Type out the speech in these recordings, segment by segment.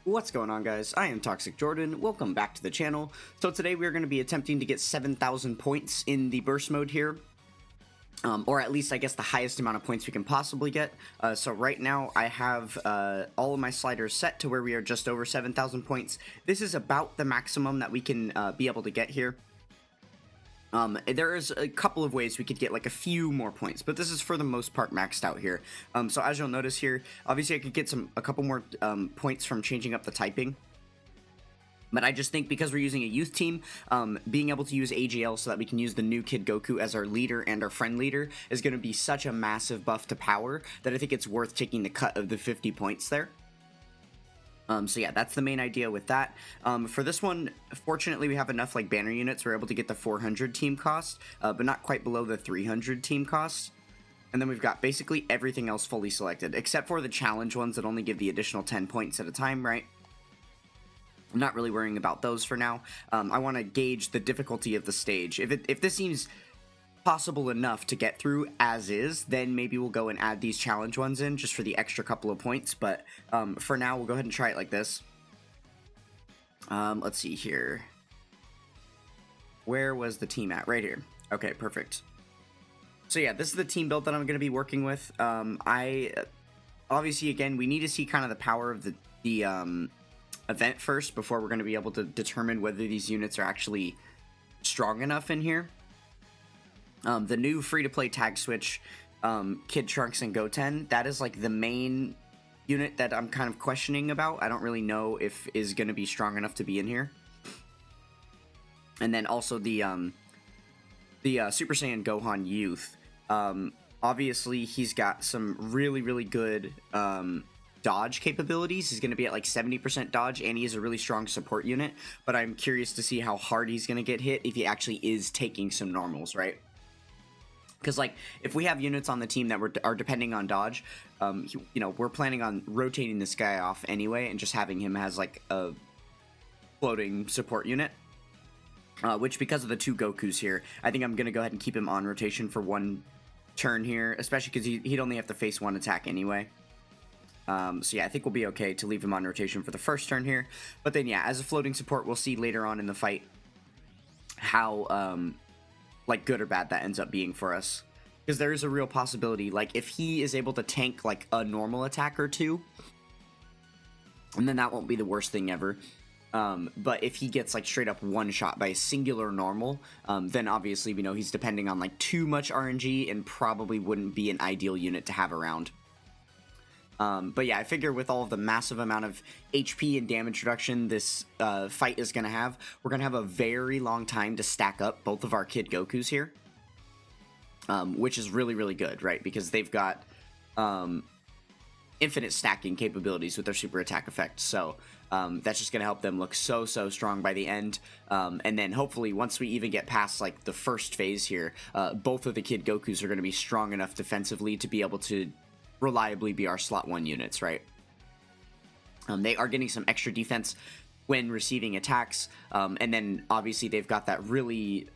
What's going on, guys? I am Toxic Jordan. Welcome back to the channel. So today we're going to be attempting to get 7,000 points in the burst mode here. Or at least, I guess, the highest amount of points we can possibly get. So right now, I have all of my sliders set to where we are just over 7,000 points. This is about the maximum that we can be able to get here. There is a couple of ways we could get like a few more points, but this is for the most part maxed out here. So as you'll notice here, obviously I could get a couple more points from changing up the typing. But I just think because we're using a youth team, being able to use AGL so that we can use the new Kid Goku as our leader and our friend leader is going to be such a massive buff to power that I think it's worth taking the cut of the 50 points there. So yeah, that's the main idea with that. For this one, fortunately, we have enough like banner units. We're able to get the 400 team cost, but not quite below the 300 team cost. And then we've got basically everything else fully selected, except for the challenge ones that only give the additional 10 points at a time, right? I'm not really worrying about those for now. I want to gauge the difficulty of the stage. If this seems possible enough to get through as is, then maybe we'll go and add these challenge ones in just for the extra couple of points, but for now we'll go ahead and try it like this. Let's see here. Where was the team at? Right here. Okay, perfect. So yeah, this is the team build that I'm going to be working with. Obviously, again, we need to see kind of the power of the event first before we're going to be able to determine whether these units are actually strong enough in here. The new free-to-play tag switch, Kid Trunks and Goten, that is like the main unit that I'm kind of questioning about. I don't really know if is going to be strong enough to be in here. And then also the Super Saiyan Gohan Youth. Obviously, he's got some really good dodge capabilities. He's going to be at like 70% dodge, and he is a really strong support unit. But I'm curious to see how hard he's going to get hit if he actually is taking some normals, right? Because, like, if we have units on the team that are depending on dodge, you know, we're planning on rotating this guy off anyway and just having him as, like, a floating support unit. Which, because of the two Gokus here, I think I'm going to go ahead and keep him on rotation for one turn here, especially because he'd only have to face one attack anyway. So yeah, I think we'll be okay to leave him on rotation for the first turn here. But then, yeah, as a floating support, we'll see later on in the fight how like good or bad that ends up being for us, because there is a real possibility, like, if he is able to tank like a normal attack or two, and then that won't be the worst thing ever. But if he gets like straight up one shot by a singular normal, then obviously we know he's depending on like too much RNG and probably wouldn't be an ideal unit to have around. But yeah, I figure with all of the massive amount of HP and damage reduction this fight is going to have, we're going to have a very long time to stack up both of our Kid Gokus here. Which is really good, right? Because they've got infinite stacking capabilities with their super attack effect. So that's just going to help them look so strong by the end. And then hopefully once we even get past like the first phase here, both of the Kid Gokus are going to be strong enough defensively to be able to reliably be our slot 1 units, right? They are getting some extra defense when receiving attacks, and then obviously they've got that really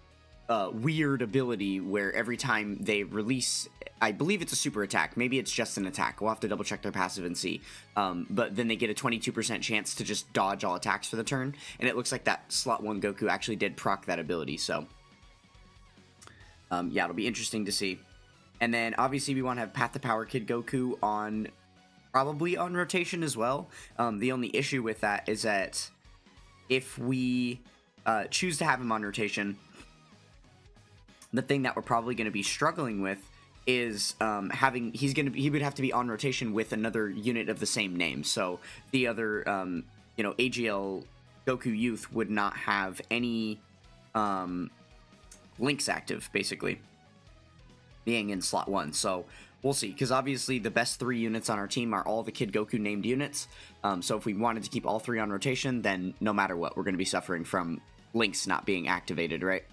weird ability where every time they release, I believe it's a super attack, maybe it's just an attack, we'll have to double check their passive and see, but then they get a 22% chance to just dodge all attacks for the turn, and it looks like that slot 1 Goku actually did proc that ability, so yeah, it'll be interesting to see. And then, obviously, we want to have Path to Power Kid Goku probably on rotation as well. The only issue with that is that if we choose to have him on rotation, the thing that we're probably going to be struggling with is he would have to be on rotation with another unit of the same name. So the other, you know, AGL Goku Youth would not have any links active, basically, being in slot 1, so we'll see, because obviously the best 3 units on our team are all the Kid Goku named units, so if we wanted to keep all 3 on rotation, then no matter what, we're going to be suffering from links not being activated, right?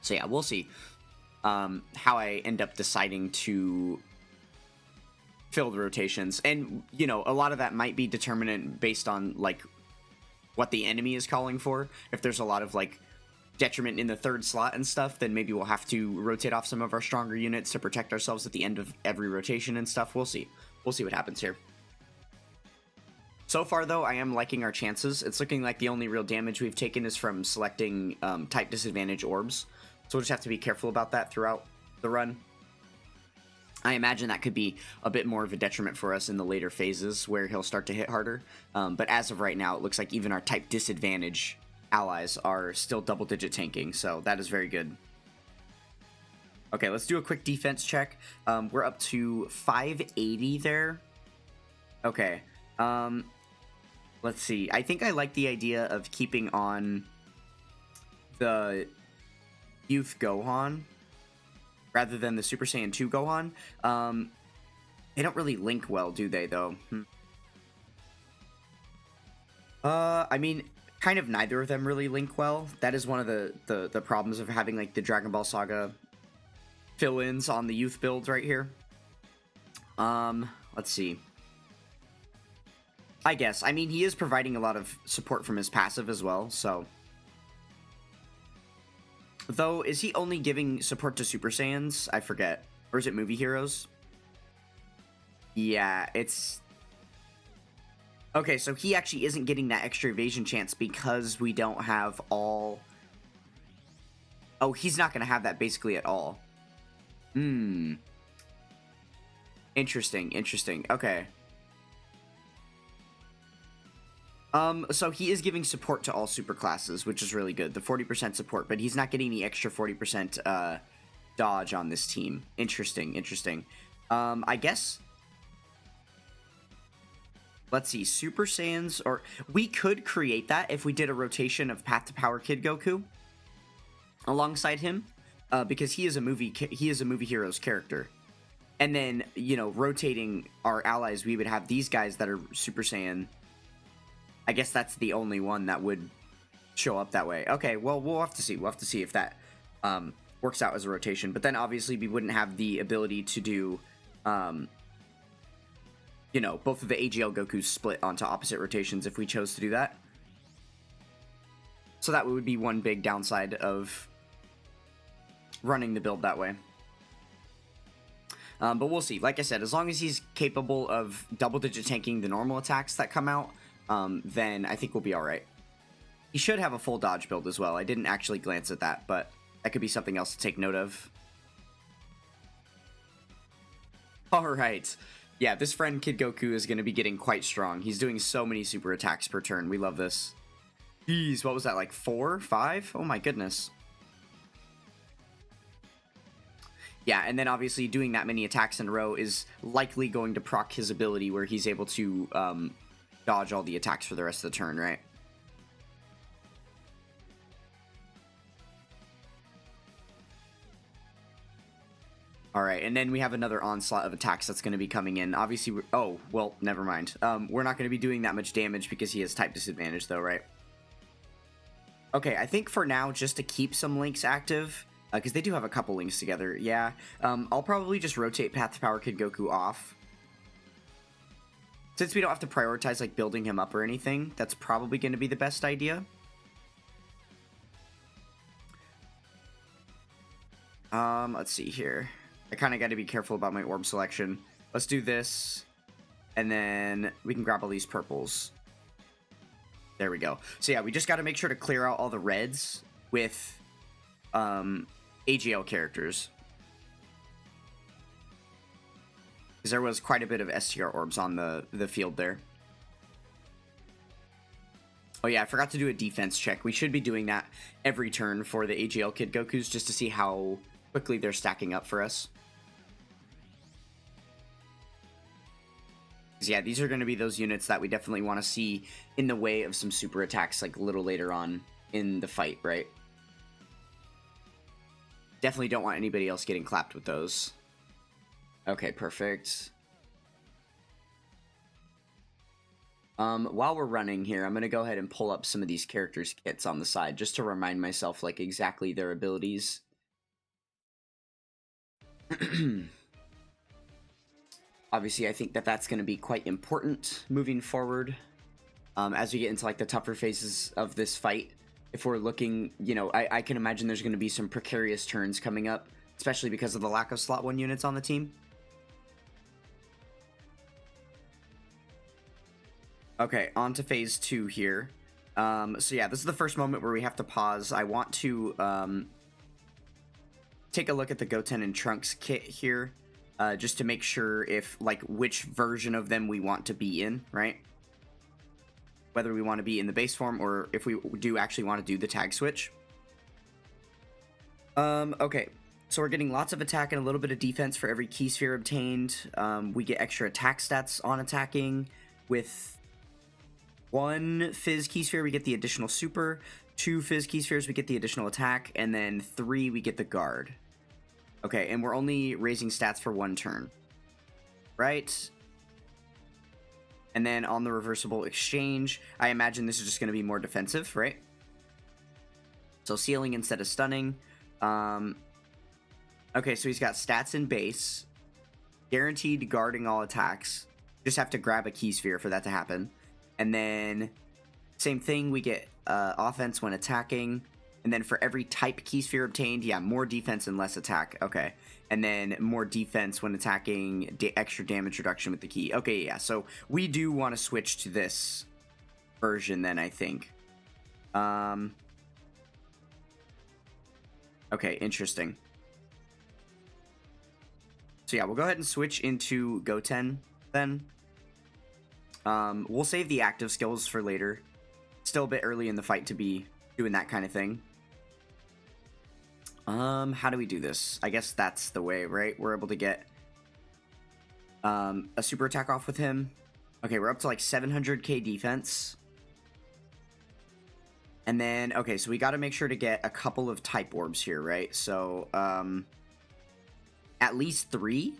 So yeah, we'll see how I end up deciding to fill the rotations, and, you know, a lot of that might be determinant based on, like, what the enemy is calling for. If there's a lot of, like, detriment in the 3rd slot and stuff, then maybe we'll have to rotate off some of our stronger units to protect ourselves at the end of every rotation and stuff. We'll see. We'll see what happens here. So far, though, I am liking our chances. It's looking like the only real damage we've taken is from selecting type disadvantage orbs. So we'll just have to be careful about that throughout the run. I imagine that could be a bit more of a detriment for us in the later phases where he'll start to hit harder. But as of right now, it looks like even our type disadvantage allies are still double-digit tanking, so that is very good. Okay, let's do a quick defense check. We're up to 580 there. Okay. Let's see. I think I like the idea of keeping on the Youth Gohan rather than the Super Saiyan 2 Gohan. They don't really link well, do they, though? I mean, kind of neither of them really link well. That is one of the problems of having, like, the Dragon Ball Saga fill-ins on the youth builds right here. Let's see. I guess. I mean, he is providing a lot of support from his passive as well, so... Though, is he only giving support to Super Saiyans? I forget. Or is it movie heroes? Yeah, it's... Okay, so he actually isn't getting that extra evasion chance because we don't have all... Oh, he's not going to have that basically at all. Interesting, interesting. Okay. So he is giving support to all super classes, which is really good. The 40% support, but he's not getting the extra 40% dodge on this team. Interesting, interesting. I guess... Let's see, Super Saiyans, or... We could create that if we did a rotation of Path to Power Kid Goku alongside him, because he is a movie hero's character. And then, you know, rotating our allies, we would have these guys that are Super Saiyan. I guess that's the only one that would show up that way. Okay, well, we'll have to see. We'll have to see if that works out as a rotation. But then, obviously, we wouldn't have the ability to do, you know, both of the AGL Gokus split onto opposite rotations if we chose to do that. So that would be one big downside of running the build that way. But we'll see. Like I said, as long as he's capable of double-digit tanking the normal attacks that come out, then I think we'll be alright. He should have a full dodge build as well. I didn't actually glance at that, but that could be something else to take note of. Alright. Yeah, this friend Kid Goku is going to be getting quite strong. He's doing so many super attacks per turn. We love this. Jeez, what was that, like 4? 5? Oh my goodness. Yeah, and then obviously doing that many attacks in a row is likely going to proc his ability where he's able to dodge all the attacks for the rest of the turn, right? Alright, and then we have another onslaught of attacks that's going to be coming in. Obviously, oh, well, never mind. We're not going to be doing that much damage because he has type disadvantage, though, right? Okay, I think for now, just to keep some links active... because they do have a couple links together, yeah. I'll probably just rotate Path to Power Kid Goku off. Since we don't have to prioritize, like, building him up or anything, that's probably going to be the best idea. Let's see here. I kind of got to be careful about my orb selection. Let's do this, and then we can grab all these purples. There we go. So yeah, we just got to make sure to clear out all the reds with... AGL characters. Because there was quite a bit of STR orbs on the field there. Oh yeah, I forgot to do a defense check. We should be doing that every turn for the AGL Kid Gokus just to see how quickly they're stacking up for us. Yeah, these are going to be those units that we definitely want to see in the way of some super attacks like a little later on in the fight, right? Definitely don't want anybody else getting clapped with those. Okay, perfect. While we're running here, I'm going to go ahead and pull up some of these characters' kits on the side, just to remind myself, like, exactly their abilities. Obviously, I think that that's going to be quite important moving forward. As we get into, like, the tougher phases of this fight. If we're looking, you know, I can imagine there's going to be some precarious turns coming up, especially because of the lack of slot 1 units on the team. Okay, on to phase 2 here. So yeah, this is the first moment where we have to pause. I want to take a look at the Goten and Trunks kit here, just to make sure if, like, which version of them we want to be in, right? Whether we want to be in the base form or if we do actually want to do the tag switch. Okay, so we're getting lots of attack and a little bit of defense for every key sphere obtained. We get extra attack stats on attacking. With 1 Fizz key sphere, we get the additional super. 2 Fizz key spheres, we get the additional attack. And then 3, we get the guard. Okay, and we're only raising stats for 1 turn. Right? And then on the reversible exchange, I imagine this is just going to be more defensive, right? So sealing instead of stunning. Okay, so he's got stats in base. Guaranteed guarding all attacks. Just have to grab a key sphere for that to happen. And then same thing, we get offense when attacking. And then for every type key sphere obtained, yeah, more defense and less attack. Okay. And then more defense when attacking, extra damage reduction with the key. Okay, yeah, so we do want to switch to this version then, I think. Okay, interesting. So yeah, we'll go ahead and switch into Goten then. We'll save the active skills for later. Still a bit early in the fight to be doing that kind of thing. How do we do this? I guess that's the way, right? We're able to get a super attack off with him. Okay, we're up to like 700k defense. And then, okay, so we got to make sure to get a couple of type orbs here, right? So, at least 3.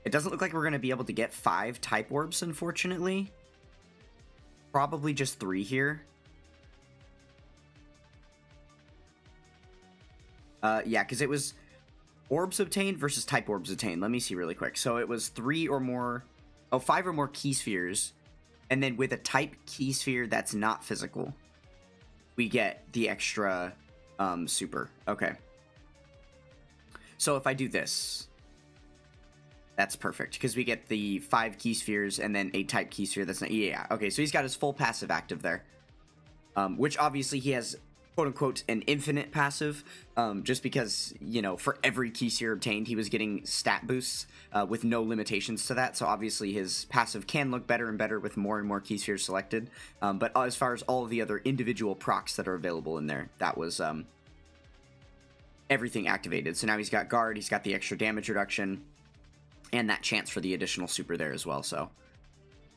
It doesn't look like we're going to be able to get 5 type orbs, unfortunately. Probably just 3 here. Yeah, because it was orbs obtained versus type orbs obtained. Let me see really quick. So it was 3 or more... Oh, 5 or more key spheres. And then with a type key sphere that's not physical, we get the extra super. Okay. So if I do this, that's perfect, because we get the 5 key spheres and then a type key sphere that's not... Yeah, okay, so he's got his full passive active there. Which obviously he has, quote-unquote, an infinite passive, just because, you know, for every key sphere obtained, he was getting stat boosts with no limitations to that, so obviously his passive can look better and better with more and more key spheres selected, but as far as all of the other individual procs that are available in there, that was everything activated. So now he's got guard, he's got the extra damage reduction, and that chance for the additional super there as well, so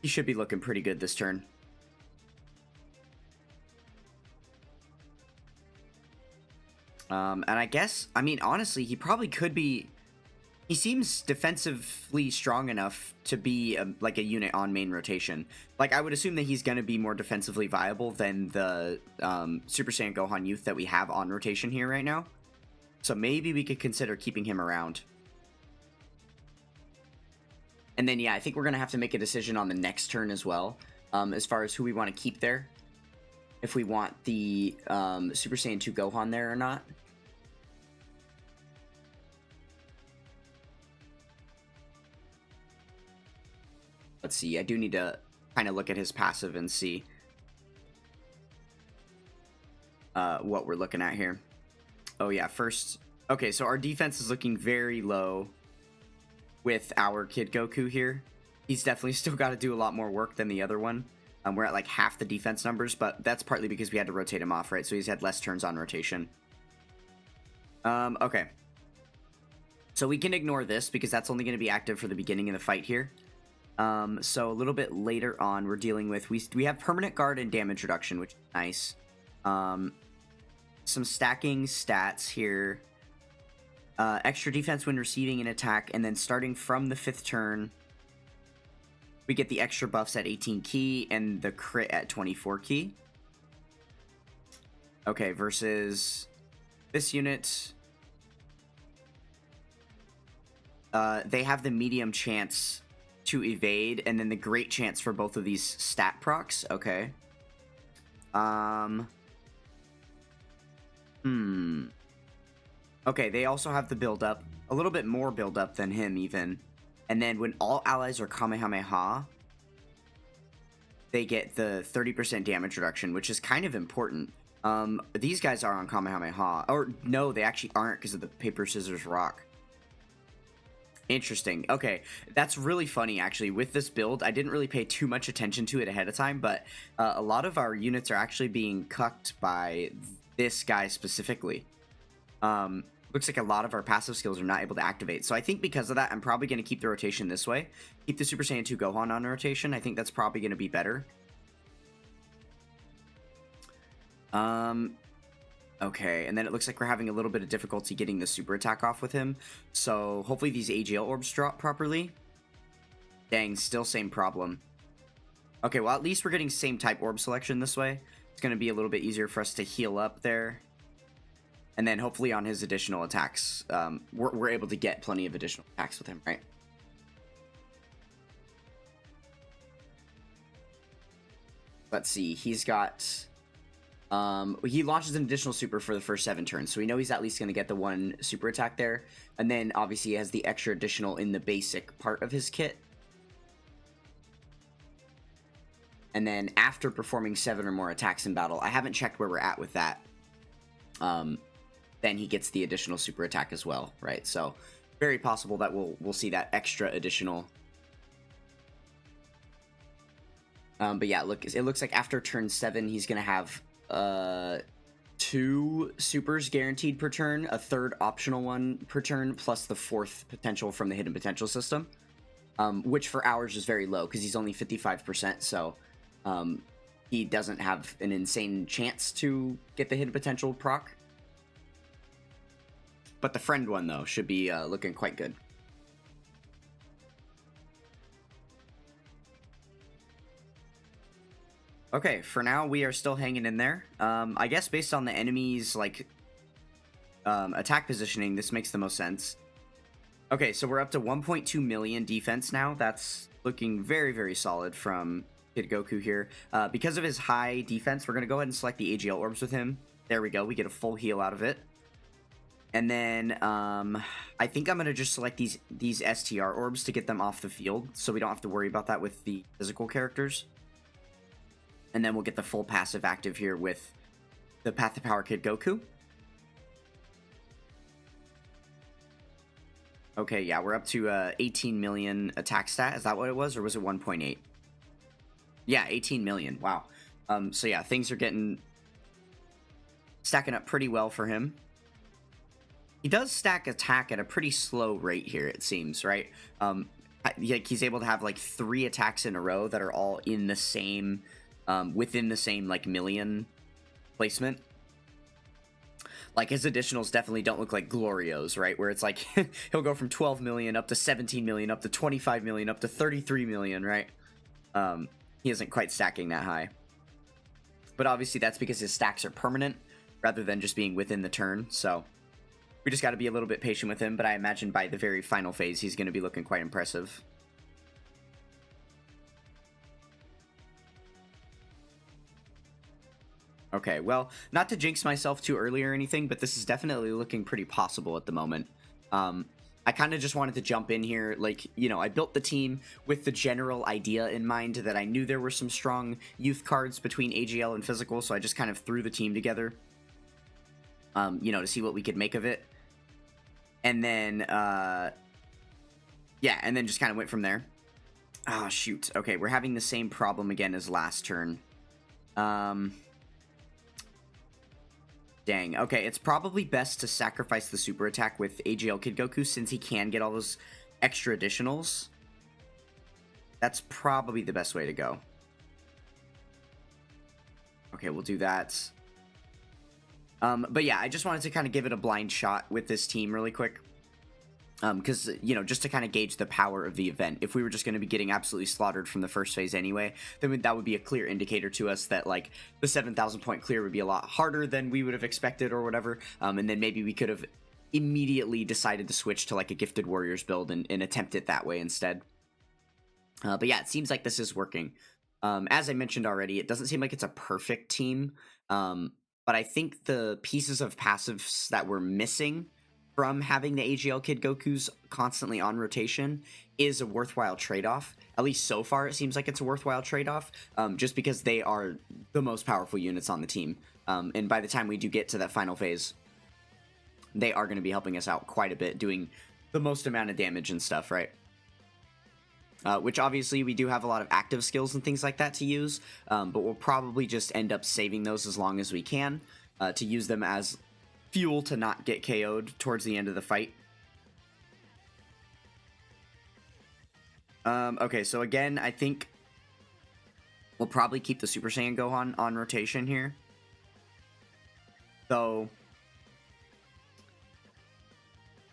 he should be looking pretty good this turn. And I guess, I mean, honestly, he probably could be... He seems defensively strong enough to be like a unit on main rotation. Like, I would assume that he's going to be more defensively viable than the Super Saiyan Gohan youth that we have on rotation here right now. So maybe we could consider keeping him around. And then, yeah, I think we're going to have to make a decision on the next turn as well, as far as who we want to keep there. If we want the Super Saiyan 2 Gohan there or not. Let's see, I do need to kind of look at his passive and see what we're looking at here. Oh yeah, first... Okay, so our defense is looking very low with our Kid Goku here. He's definitely still got to do a lot more work than the other one. We're at like half the defense numbers, but that's partly because we had to rotate him off, right? So he's had less turns on rotation. Okay. So we can ignore this because that's only going to be active for the beginning of the fight here. So a little bit later on, we're dealing with... We have permanent guard and damage reduction, which is nice. Some stacking stats here. Extra defense when receiving an attack, and then starting from the 5th turn... We get the extra buffs at 18 key and the crit at 24 key. Okay, versus this unit. They have the medium chance to evade, and then the great chance for both of these stat procs. Okay. Okay, they also have the build-up. A little bit more build-up than him, even. And then when all allies are Kamehameha, they get the 30% damage reduction, which is kind of important. These guys are on Kamehameha. Or, no, they actually aren't because of the paper, scissors, rock. Interesting. Okay, that's really funny, actually. With this build, I didn't really pay too much attention to it ahead of time, but a lot of our units are actually being cucked by this guy specifically. Looks like a lot of our passive skills are not able to activate. So I think because of that, I'm probably going to keep the rotation this way. Keep the Super Saiyan 2 Gohan on rotation. I think that's probably going to be better. Okay, and then it looks like we're having a little bit of difficulty getting the super attack off with him. So hopefully these AGL orbs drop properly. Dang, still same problem. Okay, well at least we're getting same type orb selection this way. It's going to be a little bit easier for us to heal up there. And then hopefully on his additional attacks, we're able to get plenty of additional attacks with him, right? Let's see, he's got... he launches an additional super for the first 7 turns, so we know he's at least going to get the 1 super attack there. And then obviously he has the extra additional in the basic part of his kit. And then after performing 7 or more attacks in battle, I haven't checked where we're at with that. Then he gets the additional super attack as well, right? So very possible that we'll see that extra additional. But yeah, look, it looks like after turn 7, he's going to have 2 supers guaranteed per turn, a 3rd optional one per turn, plus the 4th potential from the hidden potential system, which for ours is very low because he's only 55%, so he doesn't have an insane chance to get the hidden potential proc. But the friend one, though, should be looking quite good. Okay, for now, we are still hanging in there. I guess based on the enemy's, like, attack positioning, this makes the most sense. Okay, so we're up to 1.2 million defense now. That's looking very, very solid from Kid Goku here. Because of his high defense, we're going to go ahead and select the AGL orbs with him. There we go. We get a full heal out of it. And then I think I'm going to just select these STR orbs to get them off the field, so we don't have to worry about that with the physical characters. And then we'll get the full passive active here with the Path to Power Kid Goku. Okay, yeah, we're up to 18 million attack stat. Is that what it was, or was it 1.8? Yeah, 18 million. Wow. So yeah, things are stacking up pretty well for him. He does stack attack at a pretty slow rate here, it seems, right? He's able to have like 3 attacks in a row that are all in the same, within the same like million placement. Like his additionals definitely don't look like Glorios, right? Where it's like he'll go from 12 million up to 17 million, up to 25 million, up to 33 million, right? He isn't quite stacking that high. But obviously that's because his stacks are permanent rather than just being within the turn, so we just got to be a little bit patient with him, but I imagine by the very final phase, he's going to be looking quite impressive. Okay, well, not to jinx myself too early or anything, but this is definitely looking pretty possible at the moment. I kind of just wanted to jump in here, like, you know, I built the team with the general idea in mind that I knew there were some strong youth cards between AGL and physical, so I just kind of threw the team together, you know, to see what we could make of it. And then, yeah, and then just kind of went from there. Oh, shoot. Okay, we're having the same problem again as last turn. Dang. Okay, it's probably best to sacrifice the super attack with AGL Kid Goku since he can get all those extra additionals. That's probably the best way to go. Okay, we'll do that. But yeah, I just wanted to kind of give it a blind shot with this team really quick. Because, you know, just to kind of gauge the power of the event. If we were just going to be getting absolutely slaughtered from the first phase anyway, then that would be a clear indicator to us that, like, the 7,000 point clear would be a lot harder than we would have expected or whatever. And then maybe we could have immediately decided to switch to, like, a Gifted Warriors build and attempt it that way instead. But yeah, it seems like this is working. As I mentioned already, it doesn't seem like it's a perfect team. But I think the pieces of passives that we're missing from having the AGL Kid Gokus constantly on rotation is a worthwhile trade-off, At least so far, it seems like it's a worthwhile trade-off, just because they are the most powerful units on the team. And by the time we do get to that final phase, they are going to be helping us out quite a bit, doing the most amount of damage and stuff, right? Which obviously we do have a lot of active skills and things like that to use, but we'll probably just end up saving those as long as we can to use them as fuel to not get KO'd towards the end of the fight. Okay, so again, I think we'll probably keep the Super Saiyan Gohan on rotation here. So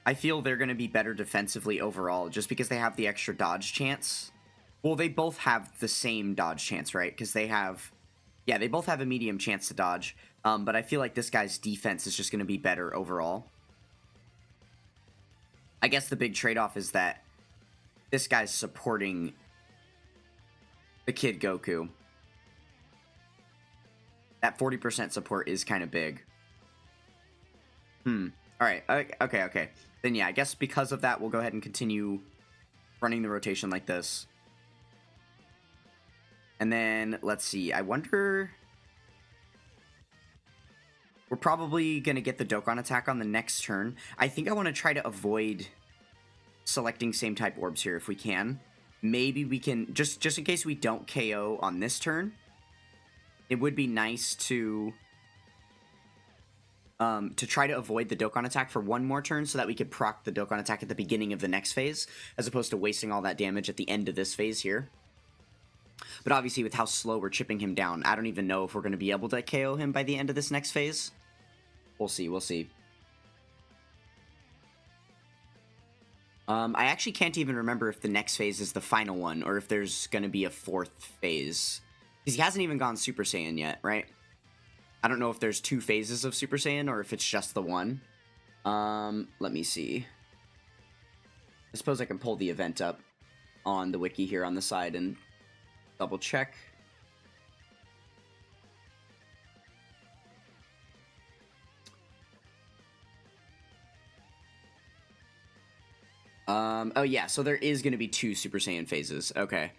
I feel they're going to be better defensively overall, just because they have the extra dodge chance. Well, they both have the same dodge chance, right? Because they have... Yeah, they both have a medium chance to dodge, but I feel like this guy's defense is just going to be better overall. I guess the big trade-off is that this guy's supporting the Kid Goku. That 40% support is kind of big. Alright, okay. Then yeah, I guess because of that, we'll go ahead and continue running the rotation like this. And then, let's see, I wonder... We're probably going to get the Dokkan attack on the next turn. I think I want to try to avoid selecting same type orbs here if we can. Maybe we can, just in case we don't KO on this turn, it would be nice to try to avoid the Dokkan attack for one more turn so that we could proc the Dokkan attack at the beginning of the next phase, as opposed to wasting all that damage at the end of this phase here. But obviously, with how slow we're chipping him down, I don't even know if we're going to be able to KO him by the end of this next phase. We'll see, we'll see. I actually can't even remember if the next phase is the final one, or if there's going to be a fourth phase. Because he hasn't even gone Super Saiyan yet, right? I don't know if there's 2 phases of Super Saiyan, or if it's just the one. Let me see. I suppose I can pull the event up on the wiki here on the side and double check. Oh yeah, so there is going to be 2 Super Saiyan phases. Okay.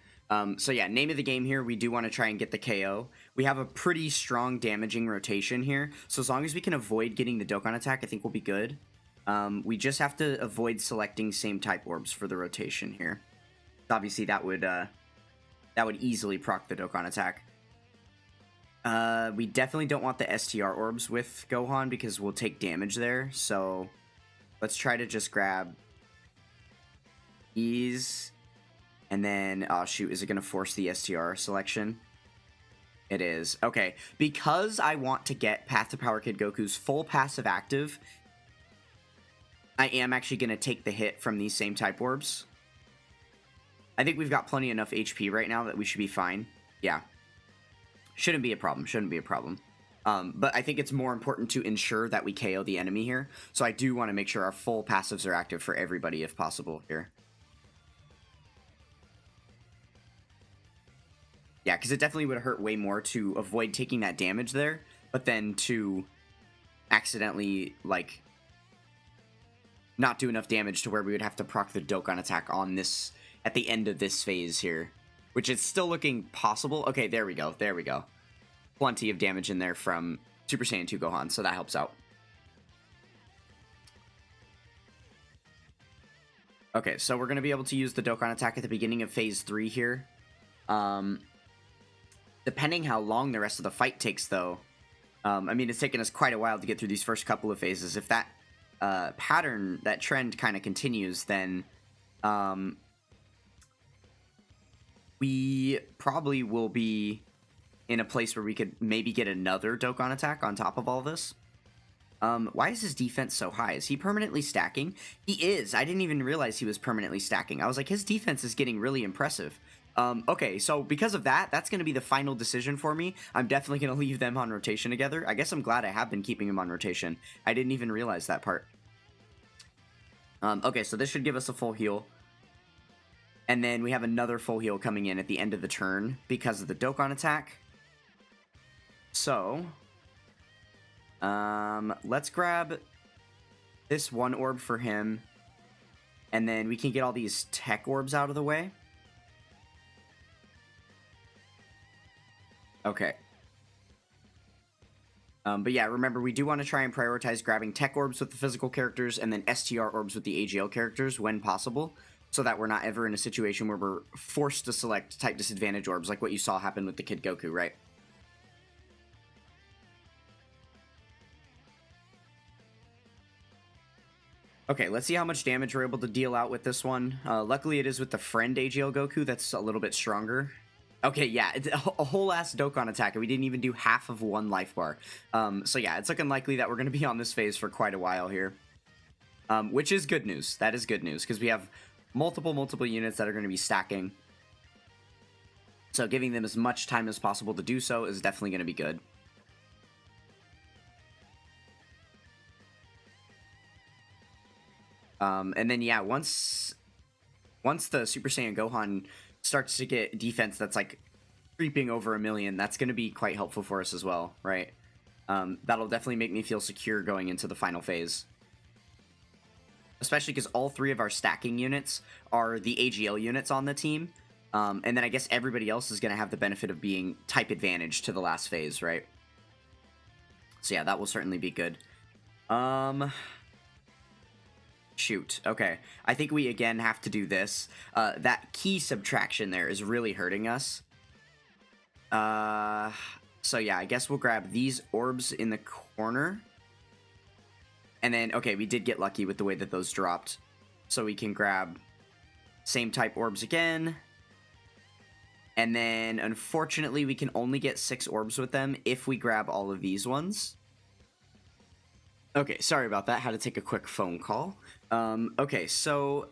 So yeah, name of the game here, we do want to try and get the KO. We have a pretty strong damaging rotation here, so as long as we can avoid getting the Dokkan attack, I think we'll be good. We just have to avoid selecting same type orbs for the rotation here. Obviously, that would easily proc the Dokkan attack. We definitely don't want the STR orbs with Gohan because we'll take damage there, so let's try to just grab these. And then, oh shoot, is it going to force the STR selection? It is. Okay, because I want to get Path to Power Kid Goku's full passive active, I am actually going to take the hit from these same type orbs. I think we've got plenty enough HP right now that we should be fine. Yeah. Shouldn't be a problem, shouldn't be a problem. But I think it's more important to ensure that we KO the enemy here. So I do want to make sure our full passives are active for everybody if possible here. Yeah, because it definitely would hurt way more to avoid taking that damage there, but then to accidentally, like, not do enough damage to where we would have to proc the Dokkan attack on this, at the end of this phase here, which is still looking possible. Okay, there we go, there we go. Plenty of damage in there from Super Saiyan 2 Gohan, so that helps out. Okay, so we're going to be able to use the Dokkan attack at the beginning of phase 3 here. Depending how long the rest of the fight takes, though, I mean, it's taken us quite a while to get through these first couple of phases. If that pattern, that trend kind of continues, then we probably will be in a place where we could maybe get another Dokkan attack on top of all this. Why is his defense so high? Is he permanently stacking? He is. I didn't even realize he was permanently stacking. I was like, his defense is getting really impressive. Okay, so because of that, that's going to be the final decision for me. I'm definitely going to leave them on rotation together. I guess I'm glad I have been keeping them on rotation. I didn't even realize that part. Okay, so this should give us a full heal. And then we have another full heal coming in at the end of the turn because of the Dokkan attack. So, let's grab this one orb for him. And then we can get all these tech orbs out of the way. Okay. But yeah, remember, we do want to try and prioritize grabbing tech orbs with the physical characters and then STR orbs with the AGL characters when possible, so that we're not ever in a situation where we're forced to select type disadvantage orbs like what you saw happen with the Kid Goku, right? Okay, let's see how much damage we're able to deal out with this one. Luckily, it is with the friend AGL Goku that's a little bit stronger. Okay, yeah, it's a whole ass Dokkan attack, and we didn't even do half of one life bar. So yeah, it's looking likely that we're going to be on this phase for quite a while here. Which is good news. That is good news, because we have multiple units that are going to be stacking. So giving them as much time as possible to do so is definitely going to be good. And then, yeah, once the Super Saiyan Gohan starts to get defense that's like creeping over 1 million, that's going to be quite helpful for us as well, right? That'll definitely make me feel secure going into the final phase. Especially because all 3 of our stacking units are the AGL units on the team. And then I guess everybody else is going to have the benefit of being type advantage to the last phase, right? So yeah, that will certainly be good. Shoot. Okay. I think we again have to do this. That key subtraction there is really hurting us. So yeah, I guess we'll grab these orbs in the corner. And then, okay, we did get lucky with the way that those dropped. So we can grab same type orbs again. And then, unfortunately, we can only get 6 orbs with them if we grab all of these ones. Okay, sorry about that. Had to take a quick phone call. Okay, so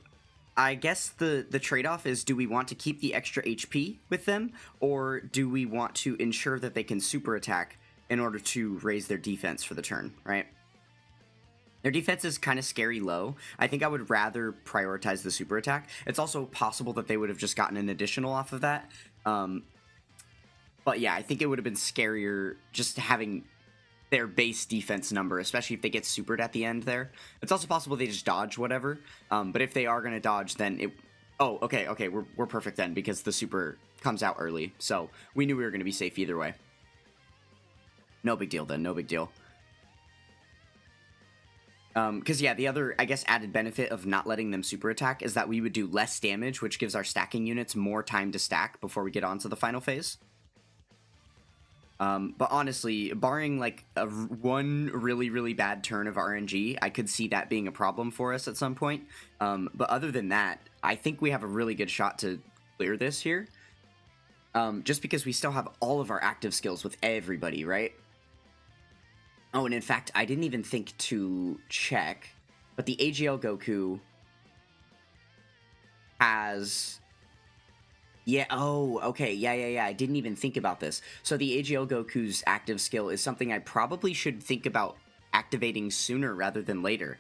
I guess the trade-off is, do we want to keep the extra HP with them, or do we want to ensure that they can super attack in order to raise their defense for the turn, right? Their defense is kind of scary low. I think I would rather prioritize the super attack. It's also possible that they would have just gotten an additional off of that. But yeah, I think it would have been scarier just having their base defense number, especially if they get supered at the end there. It's also possible they just dodge whatever. But if they are going to dodge, then it... Oh, okay, we're perfect then, because the super comes out early. So we knew we were going to be safe either way. No big deal then, no big deal. Because yeah, the other, I guess, added benefit of not letting them super attack is that we would do less damage, which gives our stacking units more time to stack before we get on to the final phase. But honestly, barring like one really bad turn of RNG, I could see that being a problem for us at some point. But other than that, I think we have a really good shot to clear this here. Just because we still have all of our active skills with everybody, right? Oh, and in fact, I didn't even think to check, but the AGL Goku has... Yeah, oh, okay, yeah, I didn't even think about this. So the AGL Goku's active skill is something I probably should think about activating sooner rather than later,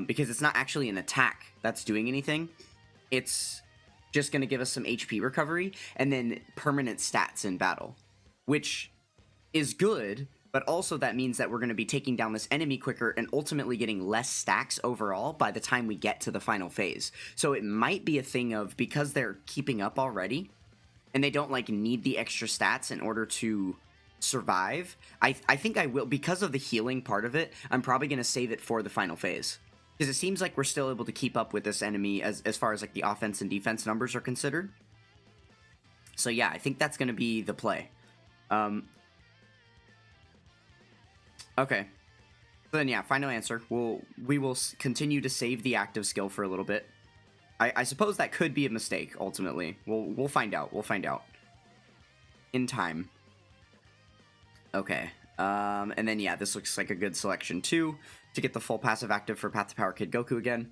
because it's not actually an attack that's doing anything. It's just going to give us some HP recovery and then permanent stats in battle, which is good, but also that means that we're going to be taking down this enemy quicker and ultimately getting less stacks overall by the time we get to the final phase. So it might be a thing of, because they're keeping up already, and they don't like need the extra stats in order to survive, I think I will, because of the healing part of it, I'm probably going to save it for the final phase. Because it seems like we're still able to keep up with this enemy as far as like the offense and defense numbers are considered. So yeah, I think that's going to be the play. Okay. So then, yeah, final answer. We will continue to save the active skill for a little bit. I suppose that could be a mistake, ultimately. We'll find out. We'll find out. In time. Okay. And then, yeah, this looks like a good selection, too, to get the full passive active for Path to Power Kid Goku again.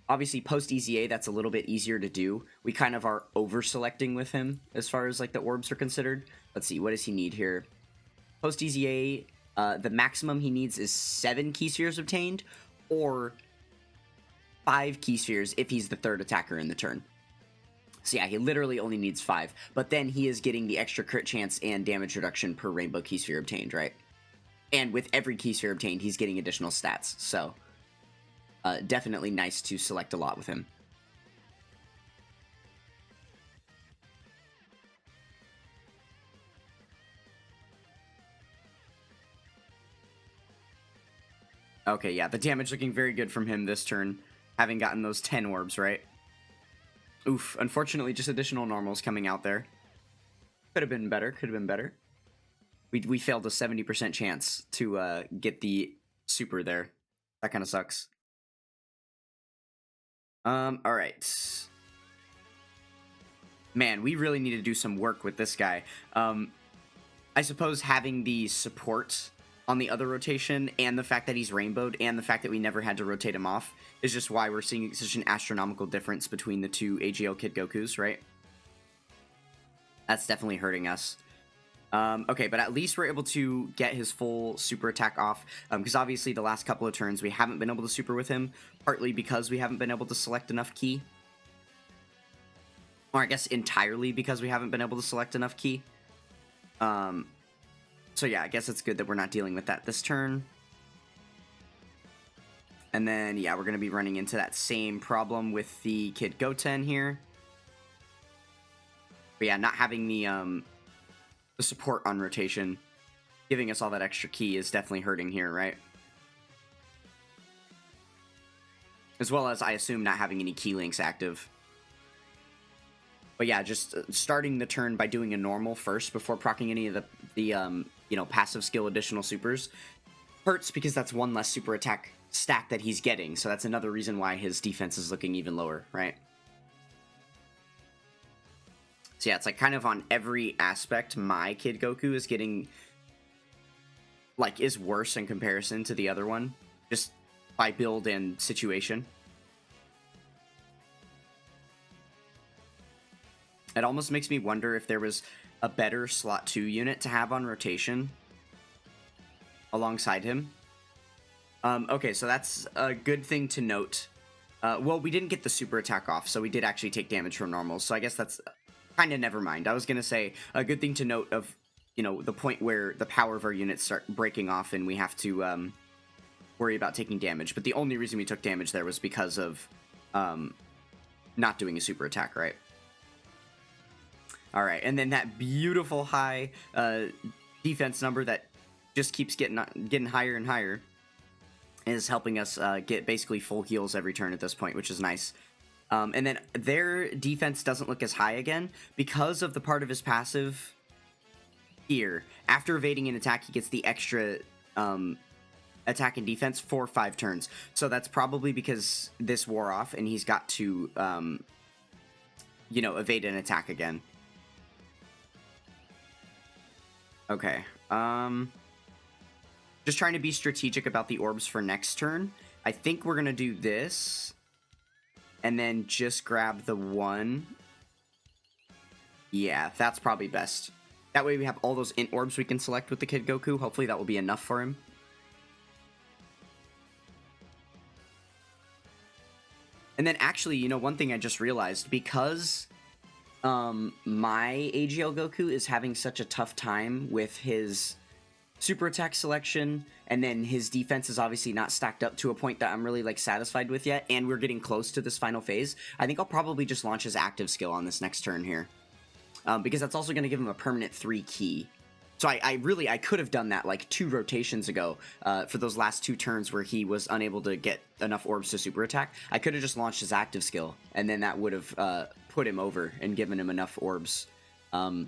Obviously, post-EZA, that's a little bit easier to do. We kind of are over-selecting with him as far as, like, the orbs are considered. Let's see, what does he need here? Post-EZA... the maximum he needs is 7 key spheres obtained, or 5 key spheres if he's the 3rd attacker in the turn. So yeah, he literally only needs 5, but then he is getting the extra crit chance and damage reduction per rainbow key sphere obtained, right? And with every key sphere obtained, he's getting additional stats, so definitely nice to select a lot with him. Okay, yeah, the damage looking very good from him this turn, having gotten those 10 orbs, right? Oof, unfortunately, just additional normals coming out there. Could have been better, could have been better. We failed a 70% chance to get the super there. That kind of sucks. Alright. Man, we really need to do some work with this guy. I suppose having the support on the other rotation and the fact that he's rainbowed and the fact that we never had to rotate him off is just why we're seeing such an astronomical difference between the two AGL Kid Gokus, right? That's definitely hurting us. Okay, but at least we're able to get his full super attack off, because obviously the last couple of turns we haven't been able to super with him, partly because we haven't been able to select enough key. Or I guess entirely because we haven't been able to select enough key. So yeah, I guess it's good that we're not dealing with that this turn. And then, yeah, we're going to be running into that same problem with the Kid Goten here. But yeah, not having the support on rotation, giving us all that extra key is definitely hurting here, right? As well as, I assume, not having any key links active. But yeah, just starting the turn by doing a normal first before proccing any of the you know, passive skill additional supers hurts because that's one less super attack stack that he's getting. So that's another reason why his defense is looking even lower, right? So yeah, it's like kind of on every aspect, my Kid Goku is getting, like, is worse in comparison to the other one, just by build and situation. It almost makes me wonder if there was a better slot 2 unit to have on rotation alongside him. Okay, so that's a good thing to note. Well, we didn't get the super attack off, so we did actually take damage from normals, so I guess that's kind of never mind. I was going to say a good thing to note of, you know, the point where the power of our units start breaking off and we have to worry about taking damage. But the only reason we took damage there was because of not doing a super attack, right? All right, and then that beautiful high defense number that just keeps getting higher and higher is helping us get basically full heals every turn at this point, which is nice. And then their defense doesn't look as high again because of the part of his passive here. After evading an attack, he gets the extra attack and defense for 5 turns. So that's probably because this wore off and he's got to, you know, evade an attack again. Okay. Just trying to be strategic about the orbs for next turn. I think we're going to do this. And then just grab the one. Yeah, that's probably best. That way we have all those int orbs we can select with the Kid Goku. Hopefully that will be enough for him. And then actually, you know, one thing I just realized, because my AGL Goku is having such a tough time with his super attack selection, and then his defense is obviously not stacked up to a point that I'm really, like, satisfied with yet, and we're getting close to this final phase, I think I'll probably just launch his active skill on this next turn here. Because that's also going to give him a permanent 3 key. So I could have done that, like, 2 rotations ago, for those last 2 turns where he was unable to get enough orbs to super attack. I could have just launched his active skill, and then that would have put him over and given him enough orbs. So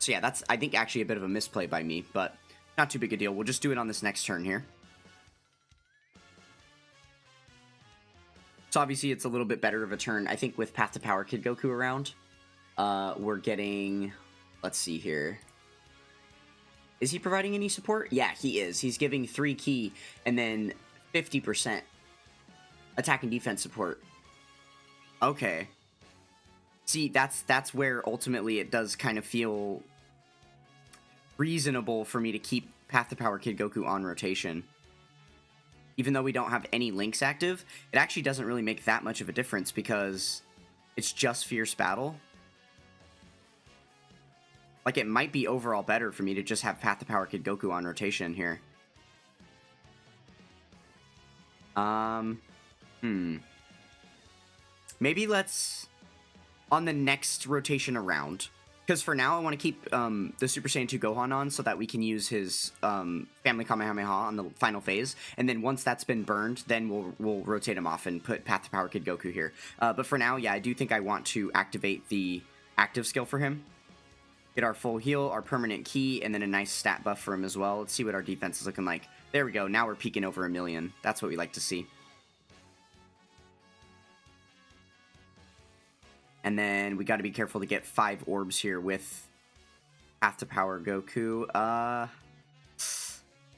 yeah, that's, I think, actually a bit of a misplay by me, but not too big a deal. We'll just do it on this next turn here. So obviously it's a little bit better of a turn, I think, with Path to Power Kid Goku around. We're getting, let's see here. Is he providing any support? Yeah, he is. He's giving 3 key and then 50% attack and defense support. Okay. See, that's where ultimately it does kind of feel reasonable for me to keep Path to Power Kid Goku on rotation. Even though we don't have any links active, it actually doesn't really make that much of a difference because it's just Fierce Battle. Like, it might be overall better for me to just have Path to Power Kid Goku on rotation here. Maybe let's, on the next rotation around, Because for now, I want to keep the Super Saiyan 2 Gohan on so that we can use his Family Kamehameha on the final phase. And then once that's been burned, then we'll rotate him off and put Path to Power Kid Goku here. But for now, yeah, I do think I want to activate the active skill for him. Get our full heal, our permanent key, and then a nice stat buff for him as well. Let's see what our defense is looking like. There we go. Now we're peaking over 1,000,000. That's what we like to see. And then we got to be careful to get 5 orbs here with Path to Power Goku.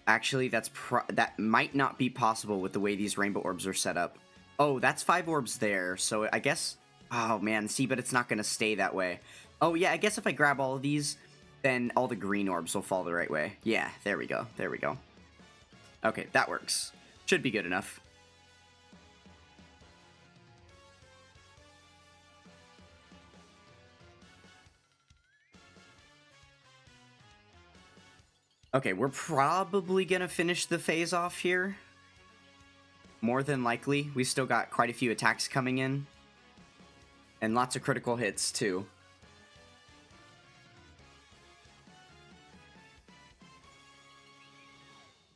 Actually, that might not be possible with the way these rainbow orbs are set up. Oh, that's 5 orbs there. So I guess... Oh, man. See, but it's not going to stay that way. Oh, yeah. I guess if I grab all of these, then all the green orbs will fall the right way. Yeah, there we go. There we go. Okay, that works. Should be good enough. Okay, we're probably gonna finish the phase off here. More than likely. We still got quite a few attacks coming in. And lots of critical hits, too.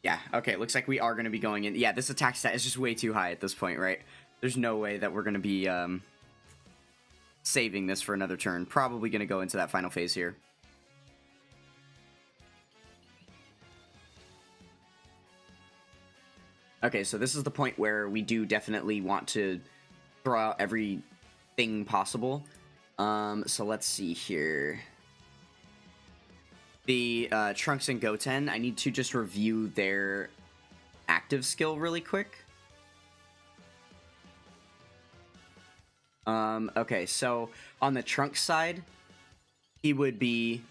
Yeah, okay, looks like we are going to be going in. Yeah, this attack stat is just way too high at this point, right? There's no way that we're going to be saving this for another turn. Probably going to go into that final phase here. Okay, so this is the point where we do definitely want to throw out everything possible. So let's see here. The Trunks and Goten, I need to just review their active skill really quick. Okay, so on the Trunks side, he would be...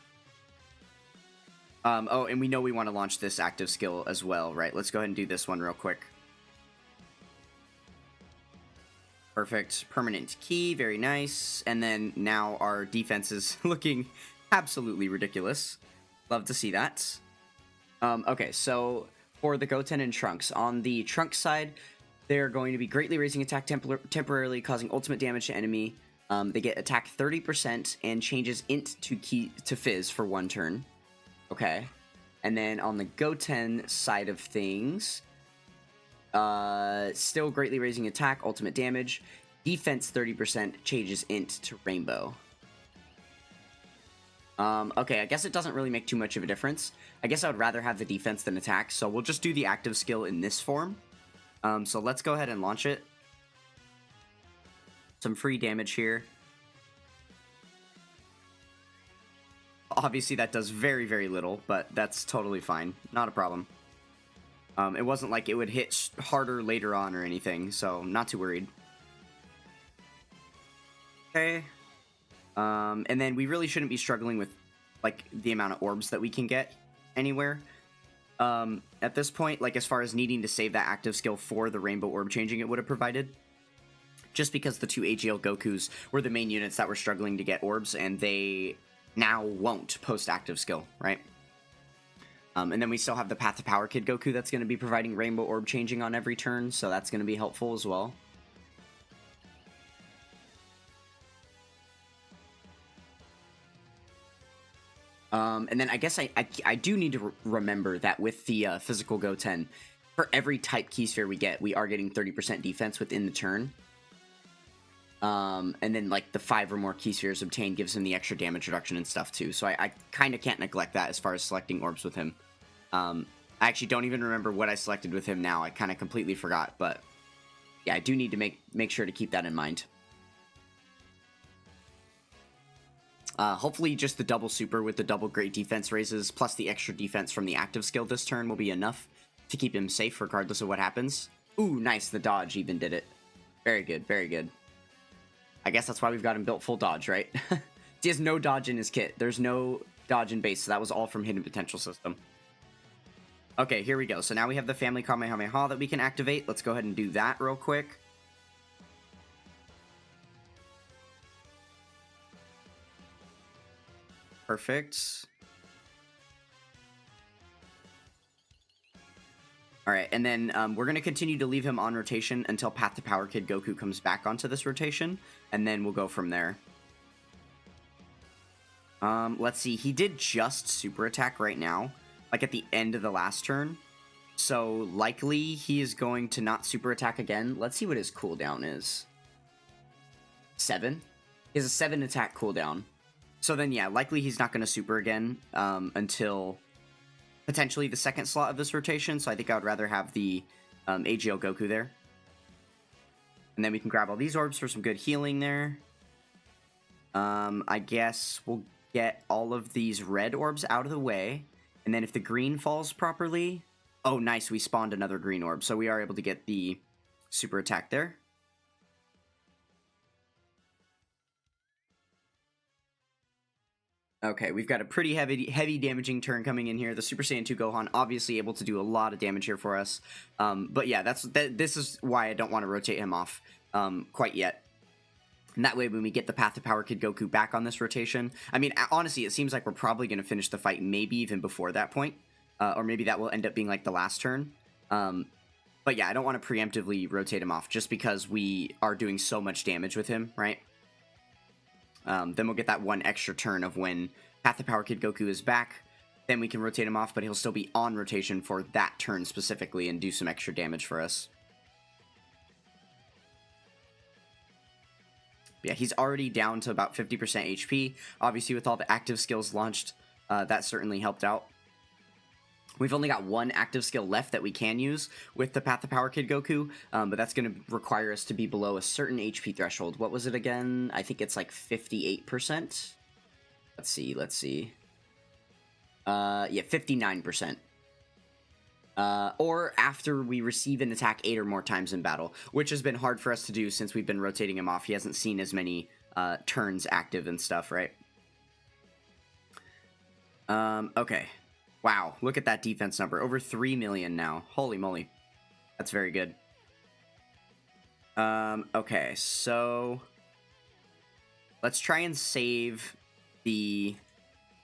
oh, and we know we want to launch this active skill as well, right? Let's go ahead and do this one real quick. Perfect. Permanent key, very nice. And then now our defense is looking absolutely ridiculous. Love to see that. Okay, so for the Goten and Trunks, on the Trunks side, they're going to be greatly raising attack temporarily, causing ultimate damage to enemy. They get attack 30% and changes int to Fizz for 1 turn. Okay. And then on the Goten side of things, still greatly raising attack, ultimate damage, defense 30%, changes int to Rainbow. Okay, I guess it doesn't really make too much of a difference. I guess I would rather have the defense than attack, so we'll just do the active skill in this form. So let's go ahead and launch it. Some free damage here. Obviously, that does very, very little, but that's totally fine. Not a problem. It wasn't like it would hit harder later on or anything, so not too worried. Okay. And then we really shouldn't be struggling with, like, the amount of orbs that we can get anywhere. At this point, like, as far as needing to save that active skill for the rainbow orb changing it would have provided. Just because the 2 AGL Gokus were the main units that were struggling to get orbs, and they now won't post-active skill, right? And then we still have the Path to Power Kid Goku that's going to be providing rainbow orb changing on every turn, so that's going to be helpful as well. And then I guess I do need to remember that with the physical Goten, for every type key sphere we get, we are getting 30% defense within the turn. And then, like, the 5 or more key spheres obtained gives him the extra damage reduction and stuff, too. So I kind of can't neglect that as far as selecting orbs with him. I actually don't even remember what I selected with him now. I kind of completely forgot, but yeah, I do need to make sure to keep that in mind. Hopefully just the double super with the double great defense raises plus the extra defense from the active skill this turn will be enough to keep him safe regardless of what happens. Ooh, nice. The dodge even did it. Very good, very good. I guess that's why we've got him built full dodge, right? He has no dodge in his kit. There's no dodge in base, so that was all from hidden potential system. Okay, here we go. So now we have the Family Kamehameha that we can activate. Let's go ahead and do that real quick. Perfect. Alright, and then we're going to continue to leave him on rotation until Path to Power Kid Goku comes back onto this rotation, and then we'll go from there. Let's see. He did just super attack right now, like at the end of the last turn. So likely he is going to not super attack again. Let's see what his cooldown is. 7. He has a 7 attack cooldown. So then, yeah, likely he's not going to super again until potentially the second slot of this rotation. So I think I would rather have the AGL Goku there. And then we can grab all these orbs for some good healing there. I guess we'll get all of these red orbs out of the way. And then if the green falls properly... Oh, nice. We spawned another green orb. So we are able to get the super attack there. Okay, we've got a pretty heavy damaging turn coming in here. The Super Saiyan 2 Gohan obviously able to do a lot of damage here for us. But yeah, this is why I don't want to rotate him off quite yet. And that way, when we get the Path to Power Kid Goku back on this rotation... I mean, honestly, it seems like we're probably going to finish the fight maybe even before that point. Or maybe that will end up being like the last turn. But yeah, I don't want to preemptively rotate him off just because we are doing so much damage with him, right? Then we'll get that one extra turn of when Path to Power Kid Goku is back. Then we can rotate him off, but he'll still be on rotation for that turn specifically and do some extra damage for us. Yeah, he's already down to about 50% HP. Obviously, with all the active skills launched, that certainly helped out. We've only got one active skill left that we can use with the Path to Power Kid Goku, but that's going to require us to be below a certain HP threshold. What was it again? I think it's like 58%. Let's see. Yeah, 59%. Or after we receive an attack 8 or more times in battle, which has been hard for us to do since we've been rotating him off. He hasn't seen as many turns active and stuff, right? Okay. Wow, look at that defense number. Over 3 million now. Holy moly. That's very good. Okay, so... let's try and save the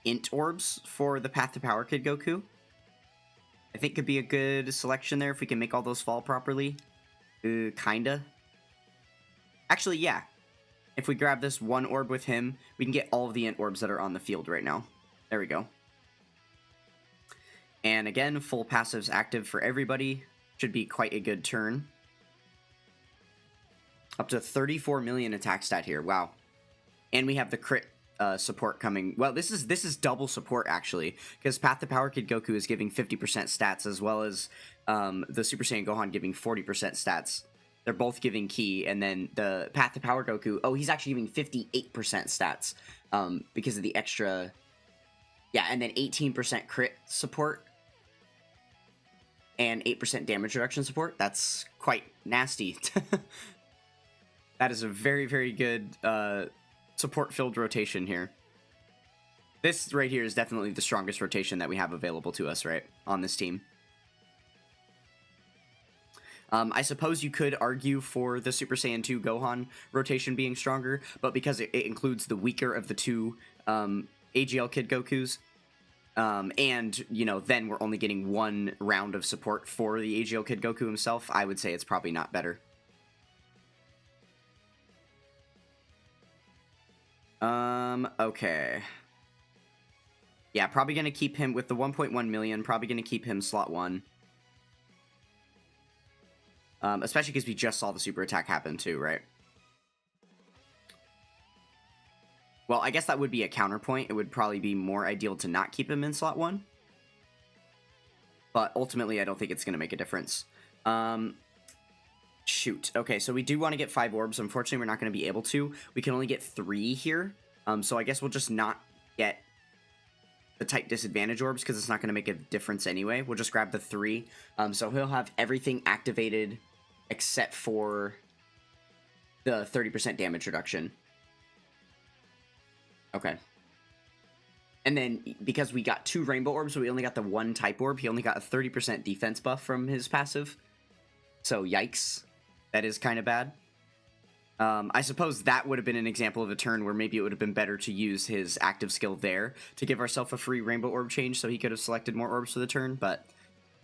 int orbs for the Path to Power Kid Goku. I think could be a good selection there if we can make all those fall properly. Kinda. Actually, yeah. If we grab this one orb with him, we can get all of the int orbs that are on the field right now. There we go. And again, full passives active for everybody. Should be quite a good turn. Up to 34 million attack stat here. Wow. And we have the crit support coming. Well, this is double support, actually. Because Path to Power Kid Goku is giving 50% stats, as well as the Super Saiyan Gohan giving 40% stats. They're both giving key. And then the Path to Power Goku... oh, he's actually giving 58% stats. Because of the extra... yeah, and then 18% crit support. And 8% damage reduction support. That's quite nasty. That is a very, very good support-filled rotation here. This right here is definitely the strongest rotation that we have available to us, right, on this team. I suppose you could argue for the Super Saiyan 2 Gohan rotation being stronger, but because it includes the weaker of the two AGL Kid Gokus, and, you know, then we're only getting one round of support for the AGL Kid Goku himself, I would say it's probably not better. Okay. Yeah, probably going to keep him with the 1.1 million, probably going to keep him slot 1. Especially because we just saw the super attack happen too, right? Well, I guess that would be a counterpoint. It would probably be more ideal to not keep him in slot 1. But ultimately, I don't think it's going to make a difference. Shoot. Okay, so we do want to get 5 orbs. Unfortunately, we're not going to be able to. We can only get 3 here. So I guess we'll just not get the type disadvantage orbs because it's not going to make a difference anyway. We'll just grab the 3. So he'll have everything activated except for the 30% damage reduction. Okay. And then, because we got 2 rainbow orbs, but we only got the 1 type orb, he only got a 30% defense buff from his passive. So, yikes. That is kind of bad. I suppose that would have been an example of a turn where maybe it would have been better to use his active skill there to give ourselves a free rainbow orb change so he could have selected more orbs for the turn, but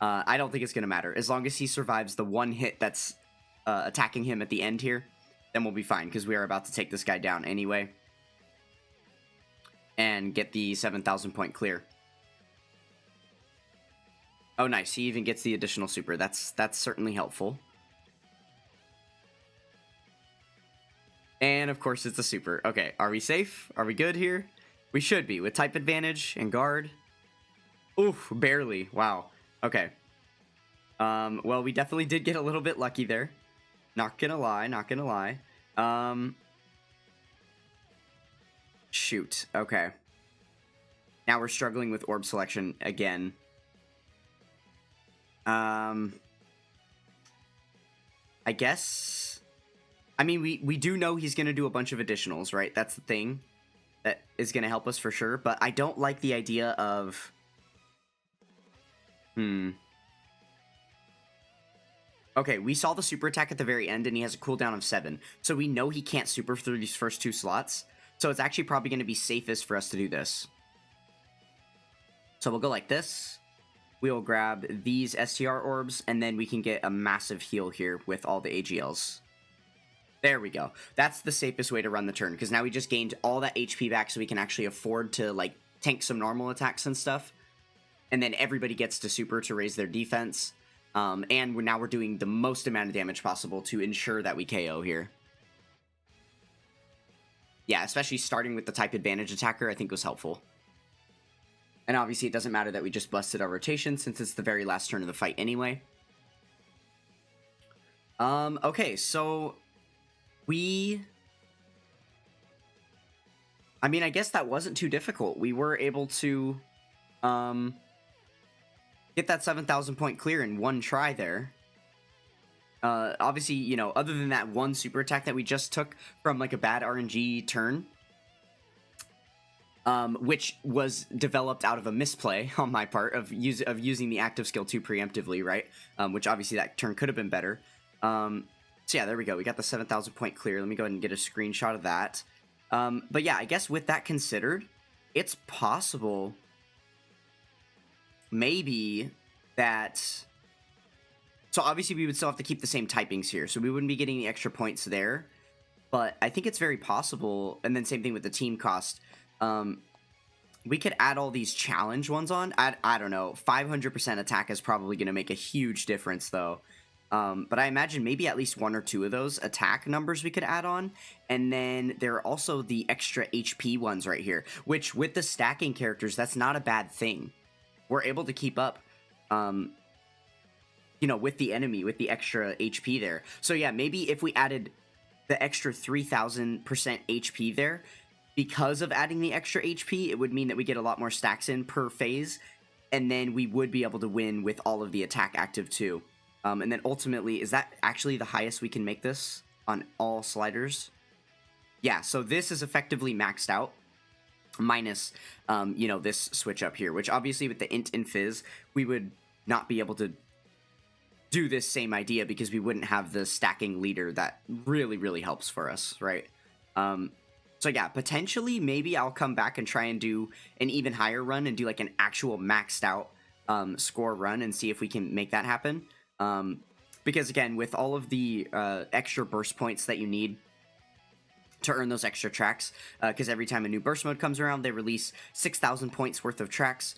I don't think it's going to matter. As long as he survives the 1 hit that's attacking him at the end here, then we'll be fine, because we are about to take this guy down anyway. and get the 7,000 point clear. Oh, nice. He even gets the additional super. That's certainly helpful. And, of course, it's a super. Okay, are we safe? Are we good here? We should be, with type advantage and guard. Oof, barely. Wow. Okay. Well, we definitely did get a little bit lucky there. Not gonna lie, not gonna lie. Shoot. Okay. Now we're struggling with orb selection again. I guess... I mean, we do know he's going to do a bunch of additionals, right? That's the thing that is going to help us for sure. But I don't like the idea of... Okay, we saw the super attack at the very end, and he has a cooldown of 7. So we know he can't super through these first 2 slots. So it's actually probably going to be safest for us to do this. So we'll go like this. We'll grab these STR orbs, and then we can get a massive heal here with all the AGLs. There we go. That's the safest way to run the turn, because now we just gained all that HP back so we can actually afford to, like, tank some normal attacks and stuff. And then everybody gets to super to raise their defense. And now we're doing the most amount of damage possible to ensure that we KO here. Yeah, especially starting with the type advantage attacker, I think was helpful. And obviously it doesn't matter that we just busted our rotation since it's the very last turn of the fight anyway. Okay, so... I mean, I guess that wasn't too difficult. We were able to get that 7,000 point clear in one try there. Obviously, you know, other than that one super attack that we just took from like a bad RNG turn, which was developed out of a misplay on my part of using the active skill too preemptively, right? Which obviously that turn could have been better. So yeah, there we go. We got the 7,000 point clear. Let me go ahead and get a screenshot of that. But yeah, I guess with that considered, it's possible maybe that... So obviously we would still have to keep the same typings here, so we wouldn't be getting the extra points there. But I think it's very possible, and then same thing with the team cost. We could add all these challenge ones on. I don't know. 500% attack is probably going to make a huge difference, though. But I imagine maybe at least 1 or 2 of those attack numbers we could add on. And then there are also the extra HP ones right here, which with the stacking characters, that's not a bad thing. We're able to keep up, you know, with the enemy, with the extra HP there. So yeah, maybe if we added the extra 3,000% HP there, because of adding the extra HP, it would mean that we get a lot more stacks in per phase, and then we would be able to win with all of the attack active too. And then ultimately, is that actually the highest we can make this on all sliders? Yeah, so this is effectively maxed out, minus, you know, this switch up here, which obviously with the int and fizz, we would not be able to do this same idea because we wouldn't have the stacking leader that really, really helps for us, right? So yeah, potentially, maybe I'll come back and try and do an even higher run and do like an actual maxed out score run and see if we can make that happen. Because again, with all of the extra burst points that you need to earn those extra tracks, because every time a new burst mode comes around, they release 6,000 points worth of tracks.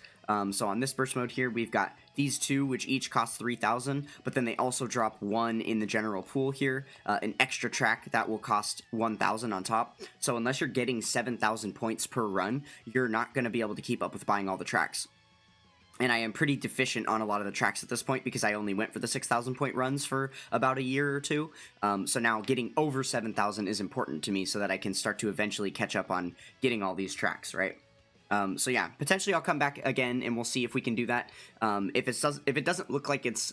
So on this burst mode here, we've got these 2, which each cost 3,000, but then they also drop 1 in the general pool here, an extra track that will cost 1,000 on top. So unless you're getting 7,000 points per run, you're not going to be able to keep up with buying all the tracks. And I am pretty deficient on a lot of the tracks at this point because I only went for the 6,000 point runs for about a year or 2. So now getting over 7,000 is important to me so that I can start to eventually catch up on getting all these tracks, right? So yeah, potentially I'll come back again and we'll see if we can do that. If it doesn't look like it's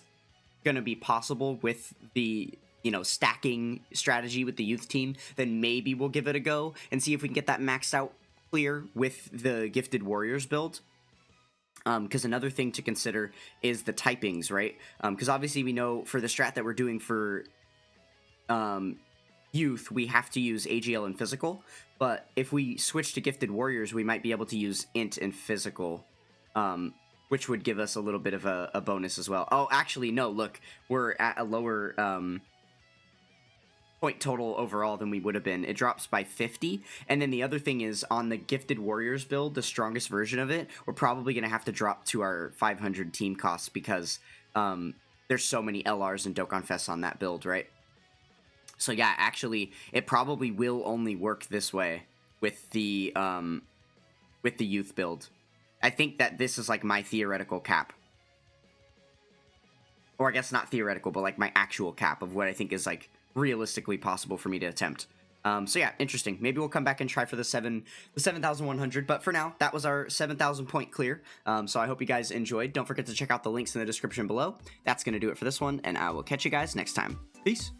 going to be possible with the, you know, stacking strategy with the youth team, then maybe we'll give it a go and see if we can get that maxed out clear with the Gifted Warriors build. Because another thing to consider is the typings, right? Because obviously we know for the strat that we're doing for youth, we have to use AGL and physical. But if we switch to Gifted Warriors, we might be able to use int and physical, which would give us a little bit of a bonus as well. Oh, actually, no, look, we're at a lower... point total overall than we would have been. It drops by 50. And then the other thing is on the Gifted Warriors build, the strongest version of it, we're probably going to have to drop to our 500 team costs because there's so many LRs and Dokkan Fests on that build, right? So yeah, actually, it probably will only work this way with the youth build. I think that this is like my theoretical cap. Or I guess not theoretical, but like my actual cap of what I think is like realistically possible for me to attempt. So yeah, interesting. Maybe we'll come back and try for the 7,100. But for now, that was our 7,000 point clear. So I hope you guys enjoyed. Don't forget to check out the links in the description below. That's going to do it for this one, and I will catch you guys next time. Peace.